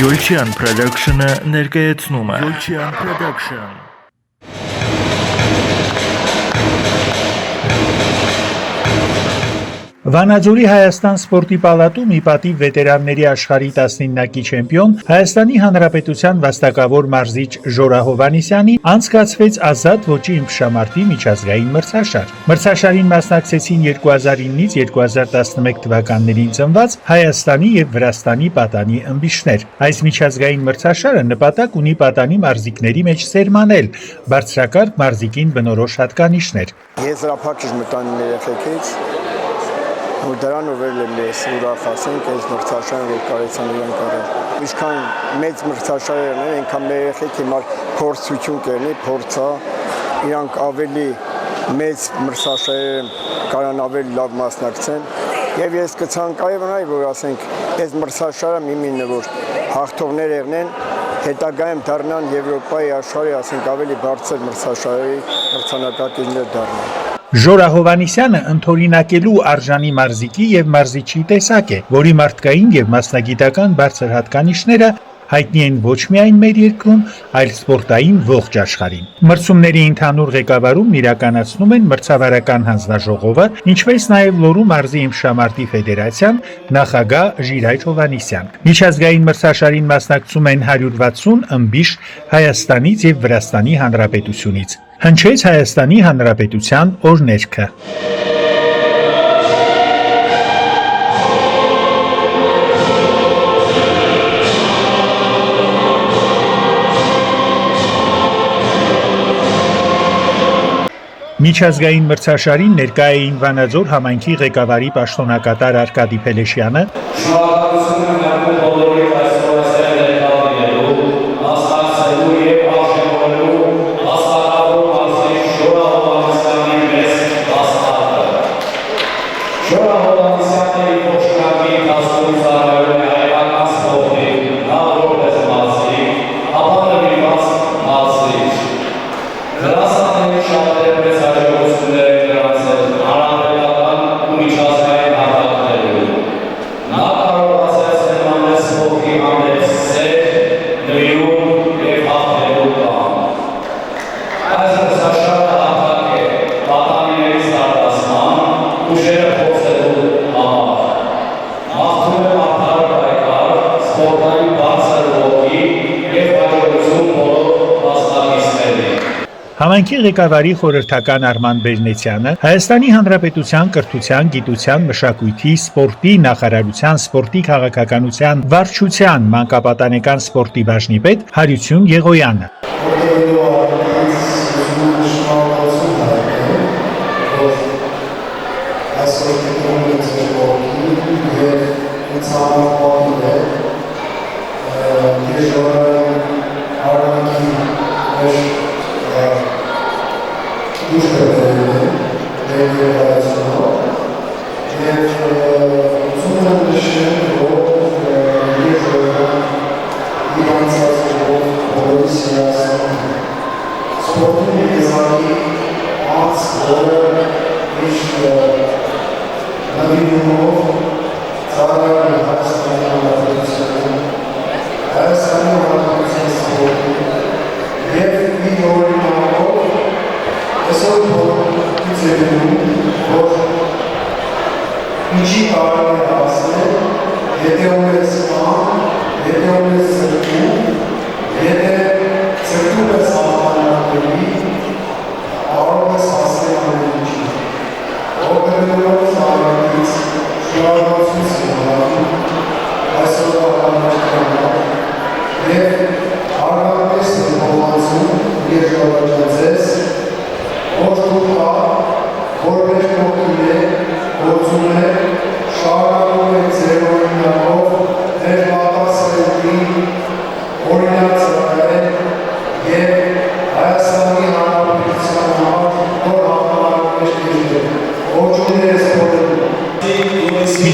Յոլչյան Production-ը ներկայացնում է Յոլչյան Production Վանաձորի Հայաստան սպորտի պալատում ի պատիվ վետերանների աշխարհի 19-ակի չեմպիոն Հայաստանի Հանրապետության վաստակավոր մարզիչ Ժորա Հովհաննիսյանի անցկացվեց ազատ ոճի ըմբշամարտի միջազգային մրցաշար։ Մրցաշարին մասնակցեցին 2009-ից 2011 թվականներին ծնված Հայաստանի եւ Վրաստանի պատանի ըմբիշներ։ Այս միջազգային մրցաշարը նպատակ ունի պատանի մարզիկների մեջ սերմանել բարձրակարգ մարզիկին բնորոշ հատկանիշներ։ Եզրափակիչ մտան երեխեքից ու դրանով էլ ես ուրախ ասենք այս մրցաշարը որ կարեցան իրեն կարել։ Ինչքան մեծ մրցաշարերն են, այնքան մեր երեխեք հիմա փորձություն կերնի, փորձա իրանք ավելի մեծ մրցաշարերում կարան ավելի լավ մասնակցեն եւ ես կցանկայի որ ասենք այս մրցաշարը մի որ հաղթողներ եղնեն հետագայում դառնան Եվրոպայի աշխարհի ասենք ավելի բարձր մրցաշարերի մրցանակակիրներ դառնան։ Ժորա Հովհաննիսյանը ընդօրինակելու արժանի մարզիկի եւ մարզիչի տեսակ է, որի մարդկային եւ մասնագիտական բարձր հատկանիշները հայտնի են ոչ միայն մեր երկրում, այլ սպորտային ողջ աշխարհին։ Մրցումների ընդհանուր ղեկավարումն իրականացնում են մրցավարական հանձնաժողովը, ինչպես նաև Լոռու մարզի ըմբշամարտի ֆեդերացիան, նախագահ Ժիրայր Հովհաննիսյան։ Միջազգային մրցաշարին մասնակցում են 160 ըմբիշ Հայաստանից եւ Վրաստանի Հանրապետությունից։ Հնչեց Հայաստանի Հանրապետության օրհներգը։ Միջազգային մրցաշարին ներկա էին Վանաձոր համայնքի ղեկավարի պաշտոնակատար Արկադի Փելեշյանը, Համայնքի ղեկավարի խորհրդական Արման Բերնեցյանը, Հայաստանի Հանրապետության կրթության, գիտության, մշակույթի, սպորտի նախարարության սպորտի քաղաքականության վարչության մանկապատանեկան սպորտի բաժնի պետ Հարություն Եղոյանը։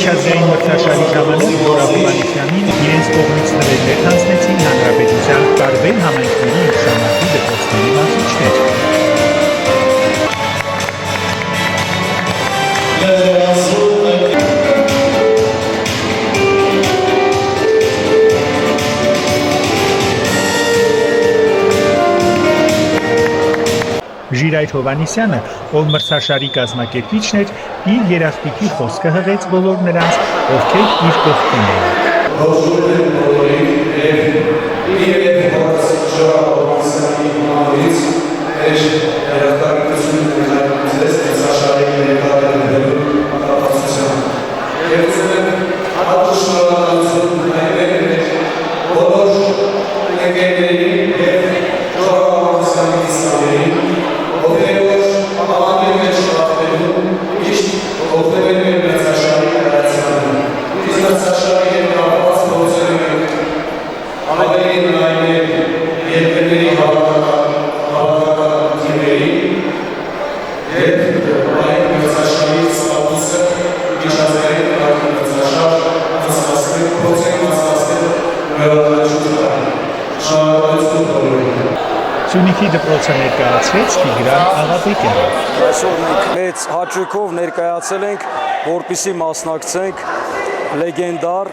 Միջազգային մրցաշարի ժամանակ Ժորա Հովհաննիսյանին իրենց կողմից նվերներ հանձնեցին հանրապետության տարբեր համայնքների ըմբշամարտի դպրոցների մարզիչներ։ Ժիրայր Հովհաննիսյանը, ով մրցաշարի կազմակերպիչն էր, իր երախտիկի խոսքը հղեց բոլոր նրանց, ովքեր իր կողքին էին։ Սյունիքի դպրոցը ներկայացրեց Տիգրան Աղաբեկյանը։ Այսօր մենք մեծ հաճույքով ներկայացել ենք, որպեսզի մասնակցենք լեգենդար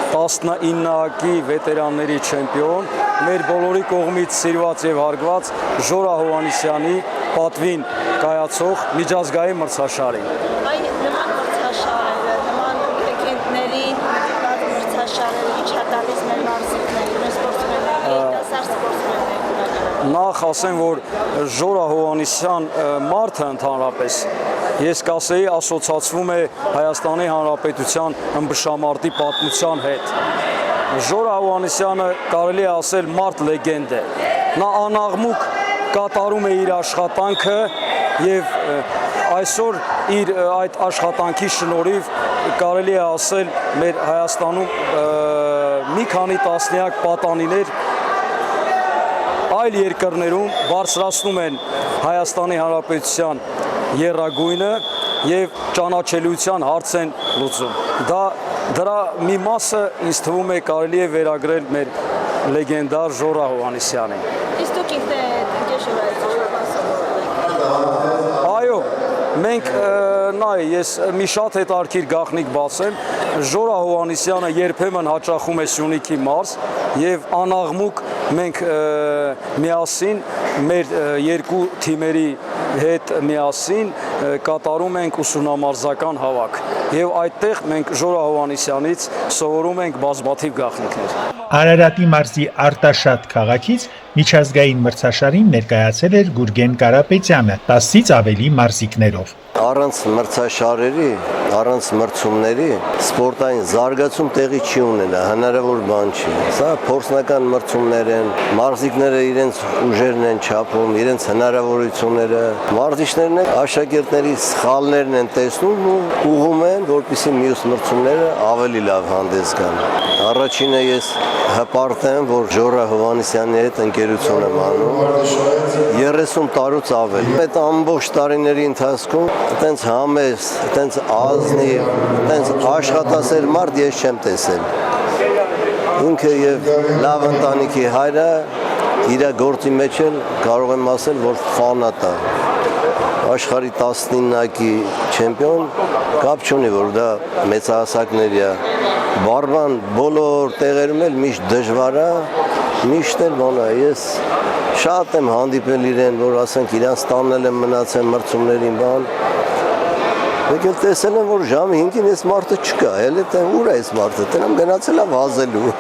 19-ակի վետերանների չեմպիոն, մեր բոլորի կողմից սիրված եւ հարգված Ժորա Հովհաննիսյանի պատվին կայացող միջազգային մրցաշարին։ Այն նման մրցաշարերը, նման լեգենդների մրցաշարերը ինչ հատալից մեր մարզիկներին, մեր սպորտսմենների, երիտասարդ սպորտսմենների։ Նախ ասեմ, որ Ժորա Հովհաննիսյան մարդը ընդհանրապես, ես կասեի, ասոցացվում է Հայաստանի Հանրապետության ըմբշամարտի պատմության հետ։ Ժորա Հովհաննիսյանը կարելի է ասել մարդ լեգենդ է։ Նա անաղմուկ կատարում է իր աշխատանքը եւ այսօր իր այդ աշխատանքի շնորհիվ կարելի է ասել մեր Հայաստանում մի քանի տասնյակ պատանիներ այլ երկրներում բարձրացնում են Հայաստանի Հանրապետության եռագույնը եւ ճանաչելիության հարց են լուծում։ Դրա մի մասը ինձ թվում է կարելի է վերագրել մեր լեգենդար Ժորա Հովհաննիսյանին։ Իսկ դուք ինքն Այո, մենք նայ, ես մի շատ հետաքրքիր գաղտնիք բացեմ, Ժորա Հովհաննիսյանը երբեմն հաճախում է Սյունիքի մարզ եւ անաղմուկ մենք միասին մեր երկու թիմերի հետ միասին կատարում ենք ուսումնամարզական հավաք եւ այդտեղ մենք Ժորա Հովհաննիսյանից սովորում ենք բազմաթիվ գաղտնիքներ։ Արարատի մարզի Արտաշատ քաղաքից միջազգային մրցաշարին ներկայացել էր Գուրգեն Կարապետյանը 10-ից ավելի մարզիկներով։ Առանց մրցաշարերի, առանց մրցումների սպորտային զարգացում տեղի չի ունենա, հնարավոր բան չի։ Սա փորձնական մրցումներ են, մարզիկները իրենց ուժերն են չափում, իրենց հնարավորությունները, մարզիչներն են աշակերտների սխալներն են տեսնում ու ուղղում են, որպեսզի մյուս մրցումները ավելի լավ հանդես գան։ Առաջինը ես հպարտ եմ, որ Ժորա Հովհաննիսյանի հետ ընկերություն եմ անում 30 տարուց ավել։ Այդ ամբողջ տարիների ընթացքում այտենց համեստ, այտենց ազնիվ, այտենց աշխատասեր մարդ ես չեմ տեսել։ Ինքը եւ լավ ընտանիքի հայրը իր գործի մեջ էլ կարող եմ ասել, որ ֆանատ է։ Աշխարհի 19-ակի չեմպիոն, կապ չունի, որ դա մեծահասակների է։ Բարբան բոլոր տեղերում էլ միշտ դժվար է, միշտ էլ բան է։ Ես շատ եմ հանդիպել իրեն, որ ասենք իրանց տանել եմ մնացել մրցումներին բան։ Եկել տեսել եմ, որ ժամը 5-ին այս մարդը չկա, էլ է ուր է այս մարդը, տնամ գնացել է վազելու։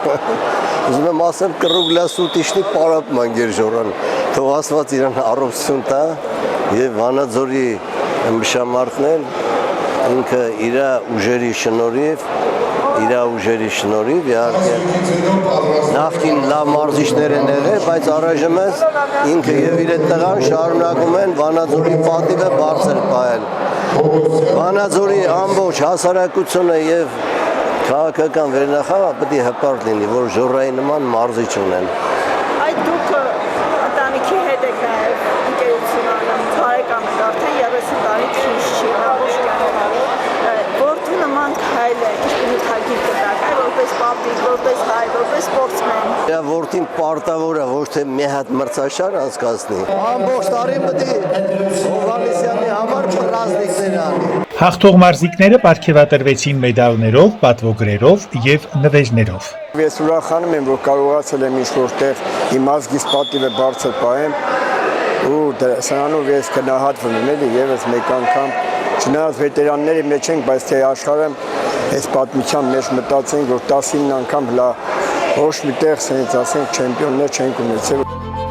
Ուզում եմ ասեմ կռուգլասուտիշնի պարապ մանգեր Ժորան, թող ասված իրան առողջություն տա եւ Վանաձորի ըմբշամարտն էլ ինքը իր ուժերի շնորհիվ իհարկե նախկին լավ մարզիչներ են եղել, բայց առայժմս ինքը եւ իր տղան շարունակում են Վանաձորի պատիվը բարձր պահել։ Վանաձորի ամբողջ հասարակությունը եւ քաղաքական վերնախավը պետք է հպարտ լինի, որ Ժորայի նման մարզիչ ունեն։ Այդ դուք ընտանիքի հետ եք նաև ընկերություն անում, բարեկամ եք արդեն 30 տարի քիչ չի, ամբողջ կյանքը։ Որտու նման քայլ է, նյութագիր կտակ, որպես պապիկ, որպես հայ, որպես սպորտսմեն։ Իր որդին պարտավոր է ոչ թե մի հատ մրցաշար անցկացնի։ Ամբողջ տարի պետք է Հովհաննիսյանի համար պրազնիկներ անի։ Հաղթող մարզիկները պարգևատրվեցին մեդալներով, պատվոգրերով եւ նվերներով։ Ես ուրախանում եմ, որ կարողացել եմ ինչ-որ տեղ իմ ազգիս պատիվը բարձր պահեմ։ ու սրանով ես գնահատվում եմ էլի եւս մեկ անգամ չնայած վետերանների մեջ ենք, բայց թե աշխարհը այս պատմության մեջ մտածենք, որ 19 անգամ հլա ոչ միտեղ sense ասենք չեմպիոններ չենք ունեցել